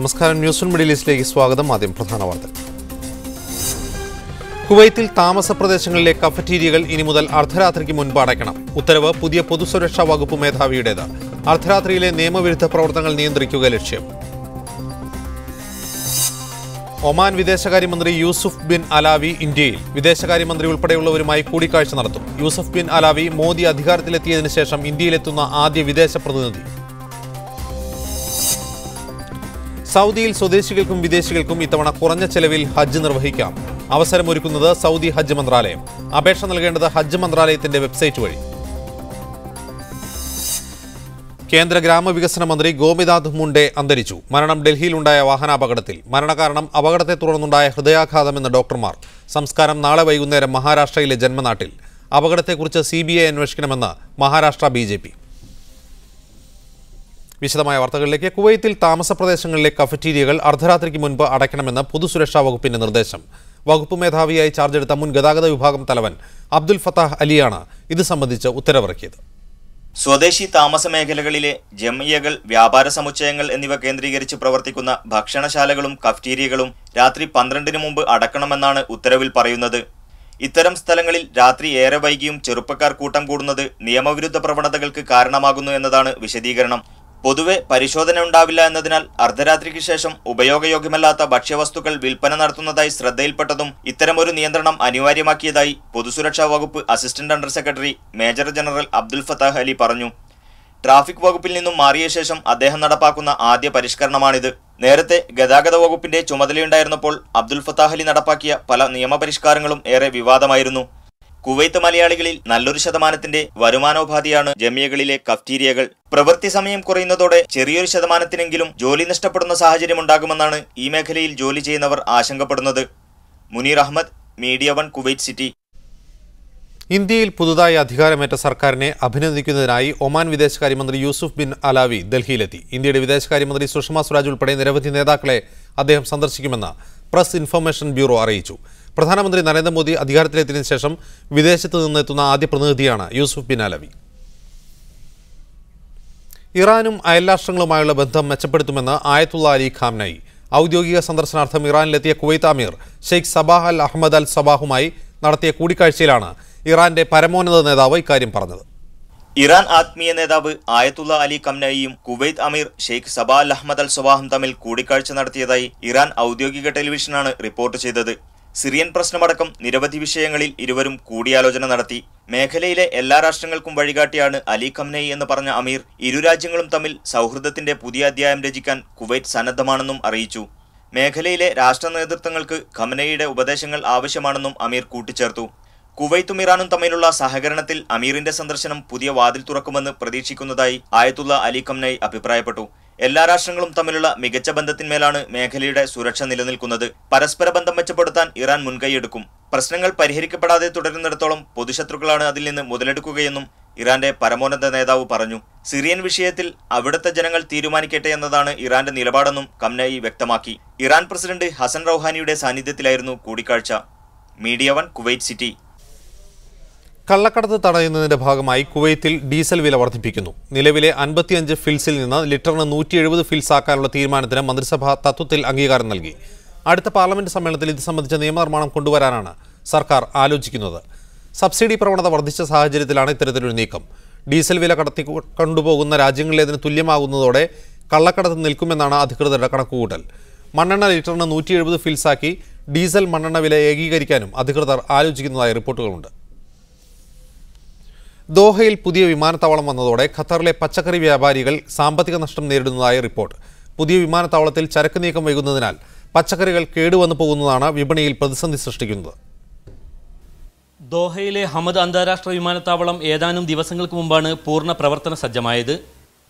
നമസ്കാരം. News middle ഈസ്റ്റിലേക്ക് സ്വാഗതം. ആദ്യം പ്രധാന വാർത്തകൾ. കുവൈത്തിൽ താമസ പ്രദേശങ്ങളിലെ കഫറ്റീരിയകൾ ഇനി മുതൽ അർദ്ധരാത്രിക്ക് മുൻപ് അടയ്ക്കണം. ഉത്തരവ് പുതിയ പൊതുസുരക്ഷാ വകുപ്പ് മേധാവിയുടേത്. അർദ്ധരാത്രിയിലെ നിയമവിരുദ്ധ പ്രവർത്തനങ്ങൾ നിയന്ത്രിക്കുക ലക്ഷ്യം. ഒമാൻ വിദേശകാര്യമന്ത്രി യൂസുഫ് ബിൻ അലാവി ഇന്ത്യയിൽ. വിദേശകാര്യമന്ത്രി ഉൾപ്പെടെയുള്ളവരുമായി കൂടിക്കാഴ്ച നടത്തും. യൂസുഫ് ബിൻ അലാവി മോദി അധികാരത്തിലെത്തിയതിനു ശേഷം ഇന്ത്യയിലെത്തുന്ന ആദ്യ വിദേശ പ്രതിനിധി. സൗദിയിൽ സ്വദേശികൾക്കും വിദേശികൾക്കും ഇത്തവണ കുറഞ്ഞ ചെലവിൽ ഹജ്ജ് നിർവഹിക്കാം. അവസരമൊരുക്കുന്നത് സൗദി ഹജ്ജ് മന്ത്രാലയം. അപേക്ഷ നൽകേണ്ടത് ഹജ്ജ് മന്ത്രാലയത്തിന്റെ വെബ്സൈറ്റ് വഴി. കേന്ദ്ര ഗ്രാമവികസന മന്ത്രി ഗോപിനാഥ് മുണ്ഡെ അന്തരിച്ചു. മരണം ഡൽഹിയിലുണ്ടായ വാഹനാപകടത്തിൽ. മരണകാരണം അപകടത്തെ തുടർന്നുണ്ടായ ഹൃദയാഘാതമെന്ന് ഡോക്ടർമാർ. സംസ്കാരം നാളെ വൈകുന്നേരം മഹാരാഷ്ട്രയിലെ ജന്മനാട്ടിൽ. അപകടത്തെക്കുറിച്ച് CBI അന്വേഷിക്കണമെന്ന് മഹാരാഷ്ട്ര BJP. വിശദമായ വാർത്തകളിലേക്ക്. കുവൈത്തിൽ താമസ പ്രദേശങ്ങളിലെ കഫറ്റീരിയകൾ അർദ്ധരാത്രിക്ക് മുൻപ് അടയ്ക്കണമെന്ന് പൊതുസുരക്ഷാ വകുപ്പിന്റെ നിർദ്ദേശം. വകുപ്പ് മേധാവിയായി ചാർജെടുത്ത മുൻ ഗതാഗത വിഭാഗം തലവൻ അബ്ദുൽ ഫത്താഹ് അലിയാണ് ഇത് സംബന്ധിച്ച് ഉത്തരവിറക്കിയത്. സ്വദേശി താമസ മേഖലകളിലെ ജംഇയ്യകൾ, വ്യാപാര സമുച്ചയങ്ങൾ എന്നിവ കേന്ദ്രീകരിച്ച് പ്രവർത്തിക്കുന്ന ഭക്ഷണശാലകളും കഫ്റ്റീരിയകളും രാത്രി 12-ന് മുമ്പ് അടക്കണമെന്നാണ് ഉത്തരവിൽ പറയുന്നത്. ഇത്തരം സ്ഥലങ്ങളിൽ രാത്രി ഏറെ വൈകിയും ചെറുപ്പക്കാർ കൂട്ടം കൂടുന്നത് നിയമവിരുദ്ധ പ്രവണതകൾക്ക് കാരണമാകുന്നു എന്നതാണ് വിശദീകരണം. പൊതുവെ പരിശോധന ഉണ്ടാവില്ല എന്നതിനാൽ അർദ്ധരാത്രിക്ക് ശേഷം ഉപയോഗയോഗ്യമല്ലാത്ത ഭക്ഷ്യവസ്തുക്കൾ വിൽപ്പന നടത്തുന്നതായി ശ്രദ്ധയിൽപ്പെട്ടതും ഇത്തരമൊരു നിയന്ത്രണം അനിവാര്യമാക്കിയതായി പൊതുസുരക്ഷാ വകുപ്പ് assistant under secretary major general Abdul Fattah Ali പറഞ്ഞു. ട്രാഫിക് വകുപ്പിൽ നിന്നും മാറിയ ശേഷം അദ്ദേഹം നടപ്പാക്കുന്ന ആദ്യ പരിഷ്കരണമാണിത്. നേരത്തെ ഗതാഗത വകുപ്പിന്റെ ചുമതലയുണ്ടായിരുന്നപ്പോൾ അബ്ദുൽ ഫത്താഹ് അലി നടപ്പാക്കിയ പല നിയമപരിഷ്കാരങ്ങളും ഏറെ വിവാദമായിരുന്നു. കുവൈത്ത് മലയാളികളിൽ നല്ലൊരു ശതമാനത്തിന്റെ വരുമാനോപാധിയാണ് ജംഇയ്യകളിലെ കഫ്റ്റീരിയകൾ. പ്രവൃത്തി സമയം കുറയുന്നതോടെ ചെറിയൊരു ശതമാനത്തിനെങ്കിലും ജോലി നഷ്ടപ്പെടുന്ന സാഹചര്യമുണ്ടാകുമെന്നാണ് ഈ മേഖലയിൽ ജോലി ചെയ്യുന്നവർ ആശങ്കപ്പെടുന്നത്. Muneer Ahmed, media 1, Kuwait city. ഇന്ത്യയിൽ പുതുതായി അധികാരമേറ്റ സർക്കാരിനെ അഭിനന്ദിക്കുന്നതിനായി ഒമാൻ വിദേശകാര്യമന്ത്രി യൂസുഫ് ബിൻ അലാവി ഡൽഹിയിലെത്തി. ഇന്ത്യയുടെ വിദേശകാര്യമന്ത്രി സുഷമ സ്വരാജ് ഉൾപ്പെടെ നിരവധി നേതാക്കളെ അദ്ദേഹം സന്ദർശിക്കുമെന്ന് പ്രസ് ഇൻഫർമേഷൻ ബ്യൂറോ അറിയിച്ചു. പ്രധാനമന്ത്രി നരേന്ദ്രമോദി അധികാരത്തിലെത്തിയതിനു ശേഷം വിദേശത്ത് നിന്നെത്തുന്ന ആദ്യ പ്രതിനിധിയാണ് യൂസുഫ് ബിൻ അലാവി. ഇറാനും അയൽരാഷ്ട്രങ്ങളുമായുള്ള ബന്ധം മെച്ചപ്പെടുത്തുമെന്ന് ആയത്തുള്ള അലി ഖാംനയി. ഔദ്യോഗിക സന്ദർശനാർത്ഥം ഇറാനിലെത്തിയ കുവൈത്ത് അമീർ ഷെയ്ഖ് സബാഹ് അൽ അഹമ്മദ് അൽ സബാഹുമായി നടത്തിയ കൂടിക്കാഴ്ചയിലാണ് ഇറാന്റെ പരമോന്നത നേതാവ് ഇക്കാര്യം പറഞ്ഞത്. ഇറാൻ ആത്മീയ നേതാവ് ആയത്തുള്ള അലി ഖംനയിയും കുവൈത്ത് അമീർ ഷെയ്ഖ് സബാഹ് അൽ അഹമ്മദ് അൽ സബാഹും തമ്മിൽ കൂടിക്കാഴ്ച നടത്തിയതായി ഇറാൻ ഔദ്യോഗിക ടെലിവിഷനാണ് റിപ്പോർട്ട് ചെയ്തത്. സിറിയൻ പ്രശ്നമടക്കം നിരവധി വിഷയങ്ങളിൽ ഇരുവരും കൂടിയാലോചന നടത്തി. മേഖലയിലെ എല്ലാ രാഷ്ട്രങ്ങൾക്കും വഴികാട്ടിയാണ് അലി ഖംനയി എന്ന് പറഞ്ഞ അമീർ ഇരു രാജ്യങ്ങളും തമ്മിൽ സൗഹൃദത്തിന്റെ പുതിയ അധ്യായം രചിക്കാൻ കുവൈറ്റ് സന്നദ്ധമാണെന്നും അറിയിച്ചു. മേഖലയിലെ രാഷ്ട്ര നേതൃത്വങ്ങൾക്ക് ഖംനയിയുടെ ഉപദേശങ്ങൾ ആവശ്യമാണെന്നും അമീർ കൂട്ടിച്ചേർത്തു. കുവൈത്തും ഇറാനും തമ്മിലുള്ള സഹകരണത്തിൽ അമീറിന്റെ സന്ദർശനം പുതിയ വാതിൽ തുറക്കുമെന്ന് പ്രതീക്ഷിക്കുന്നതായി ആയത്തുള്ള അലി ഖംനയി അഭിപ്രായപ്പെട്ടു. എല്ലാ രാഷ്ട്രങ്ങളും തമ്മിലുള്ള മികച്ച ബന്ധത്തിന്മേലാണ് മേഖലയുടെ സുരക്ഷ നിലനിൽക്കുന്നത്. പരസ്പര ബന്ധം മെച്ചപ്പെടുത്താൻ ഇറാൻ മുൻകൈയെടുക്കും. പ്രശ്നങ്ങൾ പരിഹരിക്കപ്പെടാതെ തുടരുന്നിടത്തോളം പൊതുശത്രുക്കളാണ് അതിൽ നിന്ന് മുതലെടുക്കുകയെന്നും ഇറാന്റെ പരമോന്നത നേതാവ് പറഞ്ഞു. സിറിയൻ വിഷയത്തിൽ അവിടുത്തെ ജനങ്ങൾ തീരുമാനിക്കട്ടെ എന്നതാണ് ഇറാന്റെ നിലപാടെന്നും ഖംനയി വ്യക്തമാക്കി. ഇറാൻ പ്രസിഡന്റ് ഹസൻ റൌഹാനിയുടെ സാന്നിധ്യത്തിലായിരുന്നു കൂടിക്കാഴ്ച. Media 1, Kuwait city. കള്ളക്കടത്ത് തടയുന്നതിന്റെ ഭാഗമായി കുവൈത്തിൽ ഡീസൽ വില വർദ്ധിപ്പിക്കുന്നു. നിലവിലെ 55 ഫിൽസിൽ നിന്ന് ലിറ്ററിന് 170 ഫിൽസ് ആക്കാനുള്ള തീരുമാനത്തിന് മന്ത്രിസഭ തത്വത്തിൽ അംഗീകാരം നൽകി. അടുത്ത പാർലമെന്റ് സമ്മേളനത്തിൽ ഇത് സംബന്ധിച്ച നിയമനിർമ്മാണം കൊണ്ടുവരാനാണ് സർക്കാർ ആലോചിക്കുന്നത്. സബ്സിഡി പ്രവണത വർദ്ധിച്ച സാഹചര്യത്തിലാണ് ഇത്തരത്തിലൊരു നീക്കം. ഡീസൽ വില കടത്തി കൊണ്ടുപോകുന്ന രാജ്യങ്ങളിലേതിന് തുല്യമാകുന്നതോടെ കള്ളക്കടത്ത് നിൽക്കുമെന്നാണ് അധികൃതരുടെ കണക്കുകൂട്ടൽ. മണ്ണെണ്ണ ലിറ്ററിന് 170 ഫിൽസാക്കി ഡീസൽ മണ്ണെണ്ണ വില ഏകീകരിക്കാനും അധികൃതർ ആലോചിക്കുന്നതായി റിപ്പോർട്ടുകളുണ്ട്. ദോഹയിൽ പുതിയ വിമാനത്താവളം വന്നതോടെ ഖത്തറിലെ പച്ചക്കറി വ്യാപാരികൾ സാമ്പത്തിക നഷ്ടം നേരിടുന്നതായി റിപ്പോർട്ട്. പുതിയ വിമാനത്താവളത്തിൽ ചരക്ക് നീക്കം വൈകുന്നതിനാൽ പച്ചക്കറികൾ കേടുവന്നു പോകുന്നതാണ് വിപണിയിൽ പ്രതിസന്ധി സൃഷ്ടിക്കുന്നത്. ദോഹയിലെ ഹമദ് അന്താരാഷ്ട്ര വിമാനത്താവളം ഏതാനും ദിവസങ്ങൾക്ക് മുമ്പാണ് പൂർണ്ണ പ്രവർത്തന സജ്ജമായത്.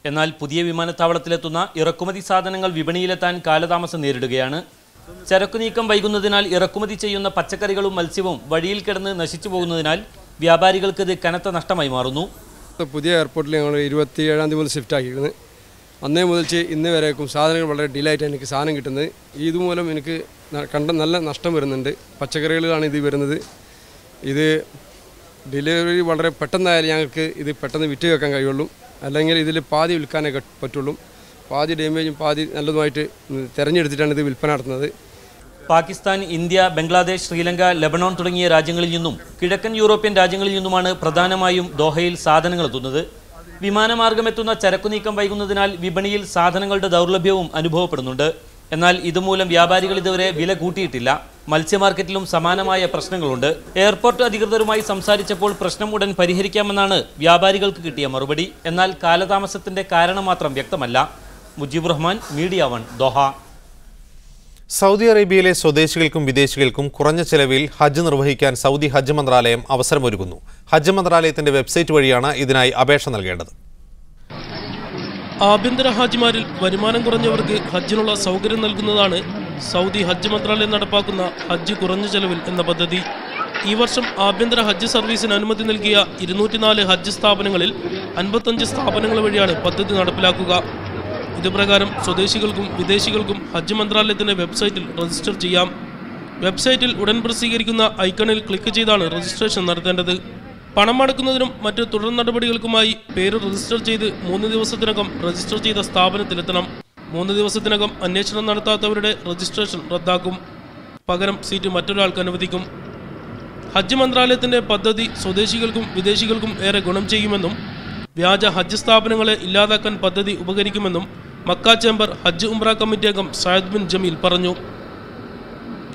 എന്നാൽ പുതിയ വിമാനത്താവളത്തിലെത്തുന്ന ഇറക്കുമതി സാധനങ്ങൾ വിപണിയിലെത്താൻ കാലതാമസം നേരിടുകയാണ്. ചരക്കു നീക്കം വൈകുന്നതിനാൽ ഇറക്കുമതി ചെയ്യുന്ന പച്ചക്കറികളും മത്സ്യവും വഴിയിൽ കിടന്ന് നശിച്ചു പോകുന്നതിനാൽ വ്യാപാരികൾക്ക് ഇത് കനത്ത നഷ്ടമായി മാറുന്നു. പുതിയ എയർപോർട്ടിൽ ഞങ്ങൾ 27-ാം തീയതി മുതൽ ഷിഫ്റ്റ് ആക്കിയിരുന്നു. അന്നേ മുതൽ ഇന്ന് വരേക്കും സാധനങ്ങൾ വളരെ ഡിലേ ആയിട്ടാണ് എനിക്ക് സാധനം കിട്ടുന്നത്. ഇതുമൂലം എനിക്ക് നല്ല നഷ്ടം വരുന്നുണ്ട്. പച്ചക്കറികളിലാണ് ഇത് വരുന്നത്. ഇത് ഡെലിവറി വളരെ പെട്ടെന്നായാലും ഞങ്ങൾക്ക് ഇത് പെട്ടെന്ന് വിറ്റ് വെക്കാൻ കഴിയുള്ളൂ. അല്ലെങ്കിൽ ഇതിൽ പാതി വിൽക്കാനേ പറ്റുള്ളൂ. പാതി ഡാമേജും പാതി നല്ലതുമായിട്ട് തിരഞ്ഞെടുത്തിട്ടാണ് ഇത് വിൽപ്പന നടത്തുന്നത്. പാകിസ്ഥാൻ, ഇന്ത്യ, ബംഗ്ലാദേശ്, ശ്രീലങ്ക, ലെബനോൺ തുടങ്ങിയ രാജ്യങ്ങളിൽ നിന്നും കിഴക്കൻ യൂറോപ്യൻ രാജ്യങ്ങളിൽ നിന്നുമാണ് പ്രധാനമായും ദോഹയിൽ സാധനങ്ങൾ എത്തുന്നത്. വിമാനമാർഗമെത്തുന്ന ചരക്കുനീക്കം വൈകുന്നതിനാൽ വിപണിയിൽ സാധനങ്ങളുടെ ദൗർലഭ്യവും അനുഭവപ്പെടുന്നുണ്ട്. എന്നാൽ ഇതുമൂലം വ്യാപാരികൾ ഇതുവരെ വില കൂട്ടിയിട്ടില്ല. മത്സ്യമാർക്കറ്റിലും സമാനമായ പ്രശ്നങ്ങളുണ്ട്. എയർപോർട്ട് അധികൃതരുമായി സംസാരിച്ചപ്പോൾ പ്രശ്നം ഉടൻ പരിഹരിക്കാമെന്നാണ് വ്യാപാരികൾക്ക് കിട്ടിയ മറുപടി. എന്നാൽ കാലതാമസത്തിന്റെ കാരണം മാത്രം വ്യക്തമല്ല. Mujibur Rahman, media 1, Doha. Saudi അറേബ്യയിലെ സ്വദേശികൾക്കും വിദേശികൾക്കും കുറഞ്ഞ ചെലവിൽ ഹജ്ജ് നിർവഹിക്കാൻ സൗദി ഹജ്ജ് മന്ത്രാലയം അവസരമൊരുക്കുന്നു. ഹജ്ജ് മന്ത്രാലയത്തിന്റെ വെബ്സൈറ്റ് വഴിയാണ് ഇതിനായി അപേക്ഷ നൽകേണ്ടത്. ആഭ്യന്തര ഹാജിമാരിൽ വരുമാനം കുറഞ്ഞവർക്ക് ഹജ്ജിനുള്ള സൗകര്യം നൽകുന്നതാണ് സൗദി ഹജ്ജ് മന്ത്രാലയം നടപ്പാക്കുന്ന ഹജ്ജ് കുറഞ്ഞ ചെലവിൽ എന്ന പദ്ധതി. ഈ വർഷം ആഭ്യന്തര ഹജ്ജ് സർവീസിന് അനുമതി നൽകിയ 204 ഹജ്ജ് സ്ഥാപനങ്ങളിൽ 55 സ്ഥാപനങ്ങൾ വഴിയാണ് പദ്ധതി നടപ്പിലാക്കുക. ഇതുപ്രകാരം സ്വദേശികൾക്കും വിദേശികൾക്കും ഹജ്ജ് മന്ത്രാലയത്തിന്റെ വെബ്സൈറ്റിൽ രജിസ്റ്റർ ചെയ്യാം. വെബ്സൈറ്റിൽ ഉടൻ പ്രസിദ്ധീകരിക്കുന്ന ഐക്കണിൽ ക്ലിക്ക് ചെയ്താണ് രജിസ്ട്രേഷൻ നടത്തേണ്ടത്. പണം അടക്കുന്നതിനും മറ്റ് തുടർ നടപടികൾക്കുമായി പേര് രജിസ്റ്റർ ചെയ്ത് 3 ദിവസത്തിനകം രജിസ്റ്റർ ചെയ്ത സ്ഥാപനത്തിലെത്തണം. 3 ദിവസത്തിനകം അന്വേഷണം നടത്താത്തവരുടെ രജിസ്ട്രേഷൻ റദ്ദാക്കും. പകരം സീറ്റ് മറ്റൊരാൾക്ക് അനുവദിക്കും. ഹജ്ജ് മന്ത്രാലയത്തിന്റെ പദ്ധതി സ്വദേശികൾക്കും വിദേശികൾക്കും ഏറെ ഗുണം ചെയ്യുമെന്നും വ്യാജ ഹജ്ജ് സ്ഥാപനങ്ങളെ ഇല്ലാതാക്കാൻ പദ്ധതി ഉപകരിക്കുമെന്നും മക്ക ചേംബർ ഹജ്ജ് ഉംറ കമ്മിറ്റി അംഗം സയ്യിദ് ബിൻ ജമീൽ പറഞ്ഞു.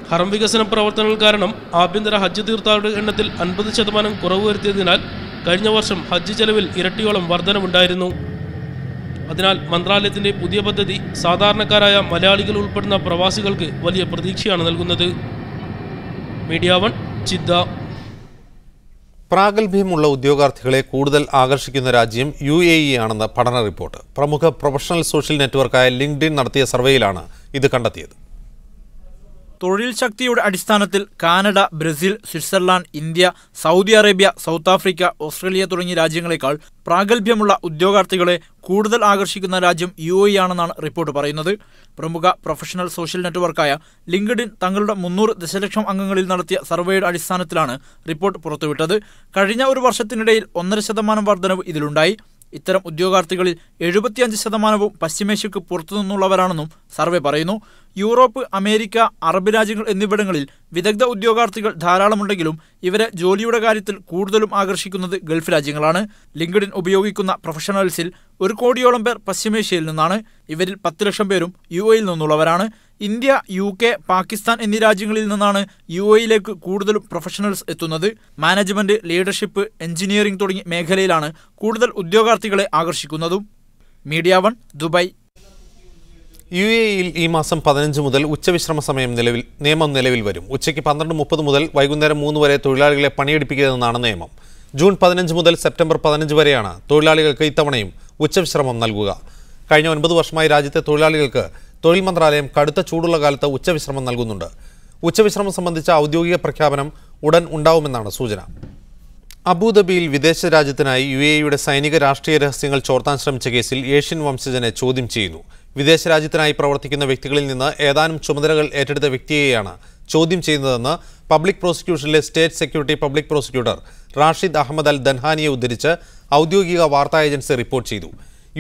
ഹറം വികസന പ്രവർത്തനങ്ങൾ കാരണം ആഭ്യന്തര ഹജ്ജ് തീർത്ഥാടകരുടെ എണ്ണത്തിൽ 50% കുറവ് വരുത്തിയതിനാൽ കഴിഞ്ഞ വർഷം ഹജ്ജ് ചെലവിൽ ഇരട്ടിയോളം വർധനവുണ്ടായിരുന്നു. അതിനാൽ മന്ത്രാലയത്തിന്റെ പുതിയ പദ്ധതി സാധാരണക്കാരായ മലയാളികൾ ഉൾപ്പെടുന്ന പ്രവാസികൾക്ക് വലിയ പ്രതീക്ഷയാണ് നൽകുന്നത്. Media 1, Jeddah. പ്രാഗൽഭ്യമുള്ള ഉദ്യോഗാർത്ഥികളെ കൂടുതൽ ആകർഷിക്കുന്ന രാജ്യം UAE ആണെന്ന് പഠന റിപ്പോർട്ട്. പ്രമുഖ പ്രൊഫഷണൽ സോഷ്യൽ നെറ്റ്വർക്കായ ലിങ്ക്ഡിൻ നടത്തിയ സർവേയിലാണ് ഇത് കണ്ടെത്തിയത്. തൊഴിൽ ശക്തിയുടെ അടിസ്ഥാനത്തിൽ Canada, Brazil, Switzerland, India, Saudi Arabia, south Africa, Australia തുടങ്ങിയ രാജ്യങ്ങളെക്കാൾ പ്രാഗൽഭ്യമുള്ള ഉദ്യോഗാർത്ഥികളെ കൂടുതൽ ആകർഷിക്കുന്ന രാജ്യം UAE ആണെന്നാണ് റിപ്പോർട്ട് പറയുന്നത്. പ്രമുഖ പ്രൊഫഷണൽ സോഷ്യൽ നെറ്റ്വർക്കായ ലിങ്ക്ഡിൻ തങ്ങളുടെ 300 ദശലക്ഷം അംഗങ്ങളിൽ നടത്തിയ സർവേയുടെ അടിസ്ഥാനത്തിലാണ് റിപ്പോർട്ട് പുറത്തുവിട്ടത്. കഴിഞ്ഞ ഒരു വർഷത്തിനിടയിൽ 1.5% വർധനവ് ഇതിലുണ്ടായി. ഇത്തരം ഉദ്യോഗാർത്ഥികളിൽ 75% പശ്ചിമേഷ്യക്ക് പുറത്തുനിന്നുള്ളവരാണെന്നും സർവേ പറയുന്നു. യൂറോപ്പ്, അമേരിക്ക, അറബ് രാജ്യങ്ങൾ എന്നിവിടങ്ങളിൽ വിദഗ്ധ ഉദ്യോഗാർത്ഥികൾ ധാരാളമുണ്ടെങ്കിലും ഇവരെ ജോലിയുടെ കാര്യത്തിൽ കൂടുതലും ആകർഷിക്കുന്നത് ഗൾഫ് രാജ്യങ്ങളാണ്. ലിങ്ക്ഡിൻ ഉപയോഗിക്കുന്ന പ്രൊഫഷണൽസിൽ 1 കോടിയോളം പേർ പശ്ചിമേഷ്യയിൽ നിന്നാണ്. ഇവരിൽ 10 ലക്ഷം പേരും UAEയിൽ നിന്നുള്ളവരാണ്. ഇന്ത്യ, UK, പാകിസ്ഥാൻ എന്നീ രാജ്യങ്ങളിൽ നിന്നാണ് UAEയിലേക്ക് കൂടുതലും പ്രൊഫഷണൽസ് എത്തുന്നത്. മാനേജ്മെന്റ്, ലീഡർഷിപ്പ്, എഞ്ചിനീയറിംഗ് തുടങ്ങിയ മേഖലയിലാണ് കൂടുതൽ ഉദ്യോഗാർത്ഥികളെ ആകർഷിക്കുന്നതും. Media 1, Dubai. UAEയിൽ ഈ മാസം 15 മുതൽ ഉച്ചവിശ്രമ സമയം നിയമം നിലവിൽ വരും. ഉച്ചയ്ക്ക് 12:30 മുതൽ വൈകുന്നേരം 3 വരെ തൊഴിലാളികളെ പണിയെടുപ്പിക്കുന്നതെന്നാണ് നിയമം. ജൂൺ 15 മുതൽ സെപ്റ്റംബർ 15 വരെയാണ് തൊഴിലാളികൾക്ക് ഇത്തവണയും ഉച്ചവിശ്രമം നൽകുക. കഴിഞ്ഞ 9 വർഷമായി രാജ്യത്തെ തൊഴിലാളികൾക്ക് തൊഴിൽ മന്ത്രാലയം കടുത്ത ചൂടുള്ള കാലത്ത് ഉച്ചവിശ്രമം നൽകുന്നുണ്ട്. ഉച്ചവിശ്രമം സംബന്ധിച്ച ഔദ്യോഗിക പ്രഖ്യാപനം ഉടൻ ഉണ്ടാവുമെന്നാണ് സൂചന. അബുദാബിയിൽ വിദേശ രാജ്യത്തിനായി UAEയുടെ സൈനിക രാഷ്ട്രീയ രഹസ്യങ്ങൾ ചോർത്താൻ ശ്രമിച്ച കേസിൽ ഏഷ്യൻ വംശജനെ ചോദ്യം ചെയ്യുന്നു. വിദേശ രാജ്യത്തിനായി പ്രവർത്തിക്കുന്ന വ്യക്തികളിൽ നിന്ന് ഏതാനും ചുമതലകൾ ഏറ്റെടുത്ത വ്യക്തിയെയാണ് ചോദ്യം ചെയ്യുന്നതെന്ന് പബ്ലിക് പ്രോസിക്യൂഷനിലെ state security public prosecutor Rashid Ahmed Al ദൻഹാനിയെ ഉദ്ധരിച്ച് ഔദ്യോഗിക വാർത്താ ഏജൻസി റിപ്പോർട്ട് ചെയ്തു.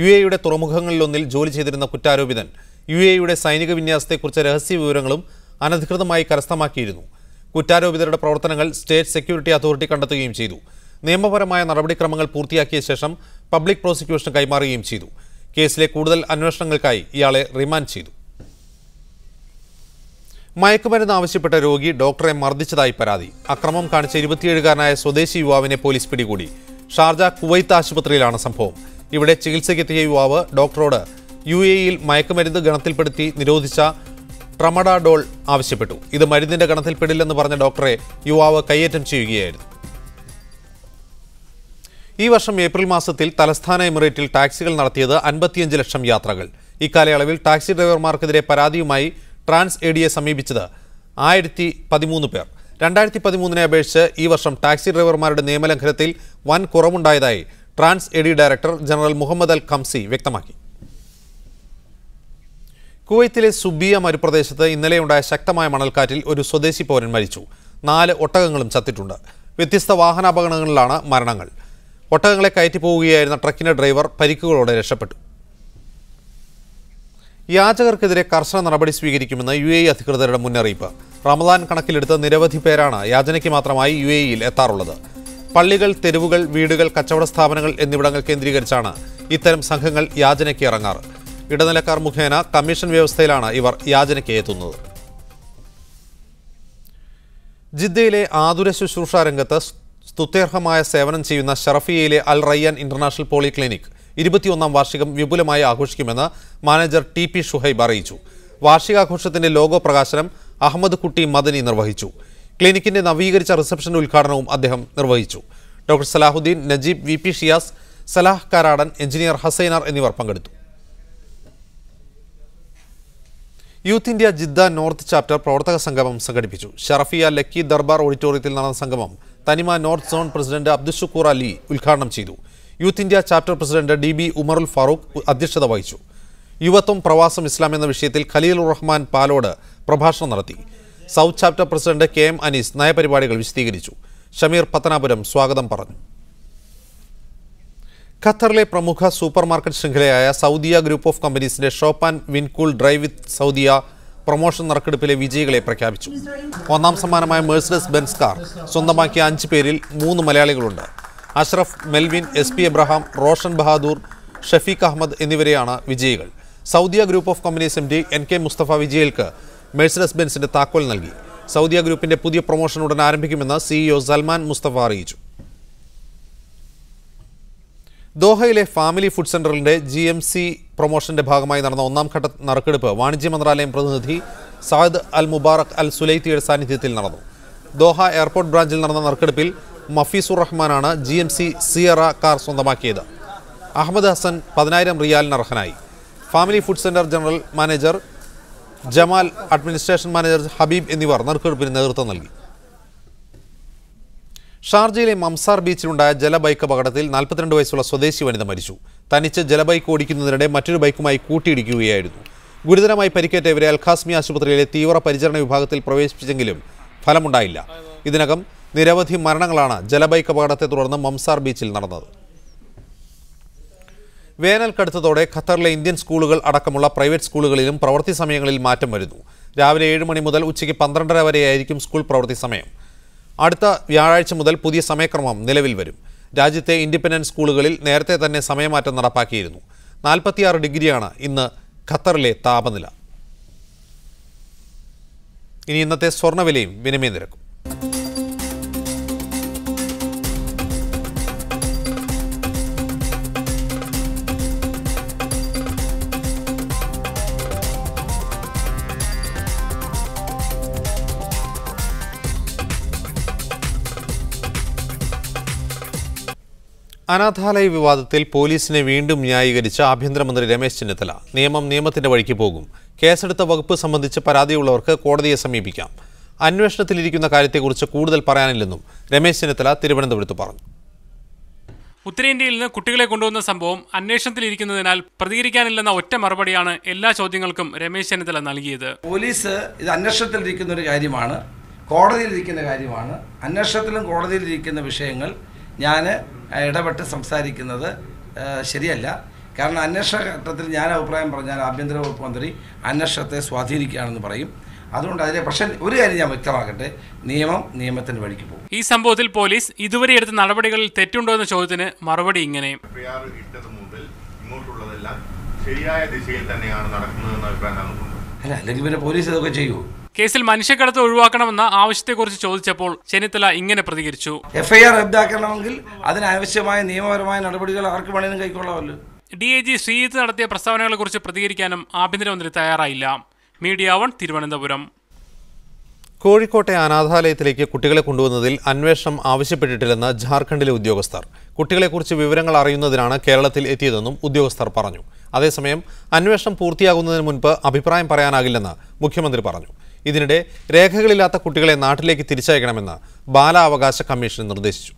UAEയുടെ തുറമുഖങ്ങളിലൊന്നിൽ ജോലി ചെയ്തിരുന്ന കുറ്റാരോപിതൻ UAEയുടെ സൈനിക വിന്യാസത്തെക്കുറിച്ച് രഹസ്യ വിവരങ്ങളും അനധികൃതമായി കരസ്ഥമാക്കിയിരുന്നു. കുറ്റാരോപിതരുടെ പ്രവർത്തനങ്ങൾ സ്റ്റേറ്റ് സെക്യൂരിറ്റി അതോറിറ്റി കണ്ടെത്തുകയും ചെയ്തു. നിയമപരമായ നടപടിക്രമങ്ങൾ പൂർത്തിയാക്കിയ ശേഷം പബ്ലിക് പ്രോസിക്യൂഷന് കൈമാറുകയും ചെയ്തു. കേസിലെ കൂടുതൽ അന്വേഷണങ്ങൾക്കായി ഇയാളെ റിമാൻഡ് ചെയ്തു. മയക്കുമരുന്ന് ആവശ്യപ്പെട്ട രോഗി ഡോക്ടറെ മർദ്ദിച്ചതായി പരാതി. അക്രമം കാണിച്ച 27-കാരനായ സ്വദേശി യുവാവിനെ പോലീസ് പിടികൂടി. ഷാർജ കുവൈത്ത് ആശുപത്രിയിലാണ് സംഭവം. ഇവിടെ ചികിത്സയ്ക്കെത്തിയ യുവാവ് ഡോക്ടറോട് UAEയിൽ മയക്കുമരുന്ന് ഗണത്തിൽപ്പെടുത്തി നിരോധിച്ച ട്രമഡാഡോൾ ആവശ്യപ്പെട്ടു. ഇത് മരുന്നിന്റെ ഗണത്തിൽപ്പെടില്ലെന്ന് പറഞ്ഞ ഡോക്ടറെ യുവാവ് കയ്യേറ്റം ചെയ്യുകയായിരുന്നു. ഈ വർഷം ഏപ്രിൽ മാസത്തിൽ തലസ്ഥാന എമിറേറ്റിൽ ടാക്സികൾ നടത്തിയത് 55 ലക്ഷം യാത്രകൾ. ഇക്കാലയളവിൽ ടാക്സി ഡ്രൈവർമാർക്കെതിരെ പരാതിയുമായി ട്രാൻസ് ADയെ സമീപിച്ചത് 1013 പേർ. 2013 അപേക്ഷിച്ച് ഈ വർഷം ടാക്സി ഡ്രൈവർമാരുടെ നിയമലംഘനത്തിൽ വൻ കുറവുണ്ടായതായി ട്രാൻസ് AD director general Mohammed Al Khamsi വ്യക്തമാക്കി. കുവൈത്തിലെ സുബിയ മരുപ്രദേശത്ത് ഇന്നലെയുണ്ടായ ശക്തമായ മണൽക്കാറ്റിൽ ഒരു സ്വദേശി പൗരൻ മരിച്ചു. 4 ഒട്ടകങ്ങളും ചത്തിട്ടുണ്ട്. വ്യത്യസ്ത വാഹനാപകടങ്ങളിലാണ് മരണങ്ങൾ. ഒട്ടകങ്ങളെ കയറ്റി പോവുകയായിരുന്ന ട്രക്കിന്റെ ഡ്രൈവർ പരിക്കുകളോടെ രക്ഷപ്പെട്ടു. യാചകർക്കെതിരെ കർശന നടപടി സ്വീകരിക്കുമെന്ന് UAE അധികൃതരുടെ മുന്നറിയിപ്പ്. റമദാൻ കണക്കിലെടുത്ത് നിരവധി പേരാണ് യാചനയ്ക്ക് മാത്രമായി UAEയിൽ എത്താറുള്ളത്. പള്ളികൾ, തെരുവുകൾ, വീടുകൾ, കച്ചവട സ്ഥാപനങ്ങൾ എന്നിവിടങ്ങൾ കേന്ദ്രീകരിച്ചാണ് ഇത്തരം സംഘങ്ങൾ യാചനയ്ക്ക് ഇറങ്ങാറ്. ഇടനിലക്കാർ മുഖേന കമ്മീഷൻ വ്യവസ്ഥയിലാണ് ഇവർ യാചനയ്ക്ക് എത്തുന്നത്. ജിദ്ദയിലെ ആതുര ശുശ്രൂഷ രംഗത്ത് സ്തുത്യർഹമായ സേവനം ചെയ്യുന്ന ഷറഫിയയിലെ അൽ റയ്യാൻ ഇന്റർനാഷണൽ പോളിക്ലിനിക് 21ാം വാർഷികം വിപുലമായി ആഘോഷിക്കുമെന്ന് മാനേജർ TP ഷുഹൈബ് അറിയിച്ചു. വാർഷികാഘോഷത്തിന്റെ ലോഗോ പ്രകാശനം അഹമ്മദ് കുട്ടി മദനി നിർവഹിച്ചു. ക്ലിനിക്കിന്റെ നവീകരിച്ച റിസപ്ഷൻ ഉദ്ഘാടനവും അദ്ദേഹം നിർവഹിച്ചു. Doctor Salahuddin, Najeeb, VP Shiyas, Salah Karadan, engineer Hassainar എന്നിവർ പങ്കെടുത്തു. Youth India Jeddah north chapter പ്രവർത്തക സംഗമം സംഘടിപ്പിച്ചു. ഷറഫിയ ലക്കി ദർബാർ ഓഡിറ്റോറിയത്തിൽ നടന്ന സംഗമം തനിമ north zone president Abdushukoor Ali ഉദ്ഘാടനം ചെയ്തു. Youth India chapter president DB ഉമറുൽ ഫാറൂഖ് അധ്യക്ഷത വഹിച്ചു. യുവത്വം, പ്രവാസം, ഇസ്ലാം എന്ന വിഷയത്തിൽ ഖലീലുർ റഹ്മാൻ പാലോട് പ്രഭാഷണം നടത്തി. South chapter president KM Anees നയപരിപാടികൾ വിശദീകരിച്ചു. ഷമീർ പത്തനാപുരം സ്വാഗതം പറഞ്ഞു. ഖത്തറിലെ പ്രമുഖ സൂപ്പർ മാർക്കറ്റ് ശൃംഖലയായ സൗദിയ ഗ്രൂപ്പ് ഓഫ് കമ്പനീസിന്റെ shop and win cool drive with Saudia promotion നറുക്കെടുപ്പിലെ വിജയികളെ പ്രഖ്യാപിച്ചു. ഒന്നാം സമ്മാനമായ മെഴ്സിഡസ് ബെൻസ് കാർ സ്വന്തമാക്കിയ 5 പേരിൽ 3 മലയാളികളുണ്ട്. Ashraf, Melvin, SP Abraham, Roshan Bahadur, Shafeeq Ahmed എന്നിവരെയാണ് വിജയികൾ. Saudia group of companies MD NK Musthafa വിജയികൾക്ക് മെഴ്സിഡസ് ബെൻസിന്റെ താക്കോൽ നൽകി. സൗദിയ ഗ്രൂപ്പിന്റെ പുതിയ പ്രൊമോഷൻ ഉടൻ ആരംഭിക്കുമെന്ന് CEO സൽമാൻ മുസ്തഫ അറിയിച്ചു. ദോഹയിലെ ഫാമിലി ഫുഡ് സെന്ററിന്റെ GMC പ്രൊമോഷന്റെ ഭാഗമായി നടന്ന 1ാം ഘട്ട നറുക്കെടുപ്പ് വാണിജ്യ മന്ത്രാലയം പ്രതിനിധി സാദ് അൽ മുബാറക് അൽ സുലൈത്തിയുടെ സാന്നിധ്യത്തിൽ നടന്നു. ദോഹ എയർപോർട്ട് ബ്രാഞ്ചിൽ നടന്ന നറുക്കെടുപ്പിൽ മഫീസുർ റഹ്മാനാണ് GMC സിയറ കാർ സ്വന്തമാക്കിയത്. അഹമ്മദ് ഹസൻ 10,000 റിയാലിന് അർഹനായി. Family food centre general manager Jamal, administration manager Habeeb എന്നിവർ നറുക്കെടുപ്പിന് നേതൃത്വം നൽകി. ഷാർജയിലെ മംസാർ ബീച്ചിലുണ്ടായ ജലബൈക്ക് അപകടത്തിൽ 42 വയസ്സുള്ള സ്വദേശി വനിത മരിച്ചു. തനിച്ച് ജലബൈക്ക് ഓടിക്കുന്നതിനിടെ മറ്റൊരു ബൈക്കുമായി കൂട്ടിയിടിക്കുകയായിരുന്നു. ഗുരുതരമായി പരിക്കേറ്റ ഇവരെ അൽഖാസ്മി ആശുപത്രിയിലെ തീവ്ര പരിചരണ വിഭാഗത്തിൽ പ്രവേശിപ്പിച്ചെങ്കിലും ഫലമുണ്ടായില്ല. ഇതിനകം നിരവധി മരണങ്ങളാണ് ജലബൈക്ക് അപകടത്തെ തുടർന്ന് മംസാർ ബീച്ചിൽ നടന്നത്. വേനൽ കടുത്തതോടെ ഖത്തറിലെ ഇന്ത്യൻ സ്കൂളുകൾ അടക്കമുള്ള പ്രൈവറ്റ് സ്കൂളുകളിലും പ്രവൃത്തി സമയങ്ങളിൽ മാറ്റം വരുന്നു. രാവിലെ 7 മണി മുതൽ ഉച്ചയ്ക്ക് 12:30 വരെയായിരിക്കും സ്കൂൾ പ്രവൃത്തി സമയം. അടുത്ത വ്യാഴാഴ്ച മുതൽ പുതിയ സമയക്രമം നിലവിൽ വരും. രാജ്യത്തെ ഇൻഡിപെൻഡന്റ് സ്കൂളുകളിൽ നേരത്തെ തന്നെ സമയമാറ്റം നടപ്പാക്കിയിരുന്നു. 46 ഡിഗ്രിയാണ് ഇന്ന് ഖത്തറിലെ താപനില. ഇനി ഇന്നത്തെ സ്വർണ്ണവിലയും വിനിമയ നിരക്കും. അനാഥാലയ വിവാദത്തിൽ പോലീസിനെ വീണ്ടും ന്യായീകരിച്ച ആഭ്യന്തരമന്ത്രി രമേശ് ചെന്നിത്തല. നിയമം നിയമത്തിന്റെ വഴിക്ക് പോകും. കേസെടുത്ത വകുപ്പ് സംബന്ധിച്ച് പരാതിയുള്ളവർക്ക് കോടതിയെ സമീപിക്കാം. അന്വേഷണത്തിലിരിക്കുന്ന കാര്യത്തെക്കുറിച്ച് കൂടുതൽ പറയാനില്ലെന്നും രമേശ് ചെന്നിത്തല തിരുവനന്തപുരത്ത് പറഞ്ഞു. ഉത്തരേന്ത്യയിൽ നിന്ന് കുട്ടികളെ കൊണ്ടുവന്ന സംഭവം അന്വേഷണത്തിലിരിക്കുന്നതിനാൽ പ്രതികരിക്കാനില്ലെന്ന ഒറ്റ മറുപടിയാണ് എല്ലാ ചോദ്യങ്ങൾക്കും രമേശ് ചെന്നിത്തല നൽകിയത്. പോലീസ് ഇത് അന്വേഷണത്തിലിരിക്കുന്ന ഒരു കാര്യമാണ്, കോടതിയിലിരിക്കുന്ന കാര്യമാണ്. അന്വേഷണത്തിലും കോടതിയിലിരിക്കുന്ന വിഷയങ്ങൾ ഞാൻ ഇടപെട്ട് സംസാരിക്കുന്നത് ശരിയല്ല. കാരണം അന്വേഷണ ഘട്ടത്തിൽ ഞാൻ അഭിപ്രായം പറഞ്ഞാൽ ആഭ്യന്തര വകുപ്പ് മന്ത്രി അന്വേഷണത്തെ സ്വാധീനിക്കുകയാണെന്ന് പറയും. അതുകൊണ്ട് അതിലെ പക്ഷേ ഒരു കാര്യം ഞാൻ വ്യക്തമാക്കട്ടെ, നിയമം നിയമത്തിന്റെ വഴിക്ക് പോകും. ഈ സംഭവത്തിൽ പോലീസ് ഇതുവരെ എടുത്ത നടപടികളിൽ തെറ്റുണ്ടോ എന്ന ചോദ്യത്തിന് മറുപടി ഇങ്ങനെ: ശരിയായ ദിശയിൽ തന്നെയാണ് നടക്കുന്നതെന്ന് അഭിപ്രായം. അല്ല, അല്ലെങ്കിൽ പിന്നെ പോലീസ് ഇതൊക്കെ ചെയ്യൂ. കേസിൽ മനുഷ്യക്കടത്ത് ഒഴിവാക്കണമെന്ന ആവശ്യത്തെക്കുറിച്ച് ചോദിച്ചപ്പോൾ ചെന്നിത്തല ഇങ്ങനെ പ്രതികരിച്ചു: FIR റദ്ദാക്കണമെങ്കിൽ അതിനാവശ്യമായ നിയമപരമായ നടപടികൾ ആർക്ക് വേണമെങ്കിലും കൈക്കൊള്ളാമല്ലോ. DIG ശ്രീജിത്ത് നടത്തിയ പ്രസ്താവനകളെക്കുറിച്ച് പ്രതികരിക്കാനും ആഭ്യന്തരമന്ത്രി തയ്യാറായില്ല. മീഡിയ 1 തിരുവനന്തപുരം. കോഴിക്കോട്ടെ അനാഥാലയത്തിലേക്ക് കുട്ടികളെ കൊണ്ടുവന്നതിൽ അന്വേഷണം ആവശ്യപ്പെട്ടിട്ടില്ലെന്ന് ജാർഖണ്ഡിലെ ഉദ്യോഗസ്ഥർ. കുട്ടികളെക്കുറിച്ച് വിവരങ്ങൾ അറിയുന്നതിനാണ് കേരളത്തിൽ എത്തിയതെന്നും ഉദ്യോഗസ്ഥർ പറഞ്ഞു. അതേസമയം അന്വേഷണം പൂർത്തിയാകുന്നതിന് മുൻപ് അഭിപ്രായം പറയാനാകില്ലെന്ന് മുഖ്യമന്ത്രി പറഞ്ഞു. ഇതിനിടെ രേഖകളില്ലാത്ത കുട്ടികളെ നാട്ടിലേക്ക് തിരിച്ചയക്കണമെന്ന് ബാലാവകാശ കമ്മീഷൻ നിർദ്ദേശിച്ചു.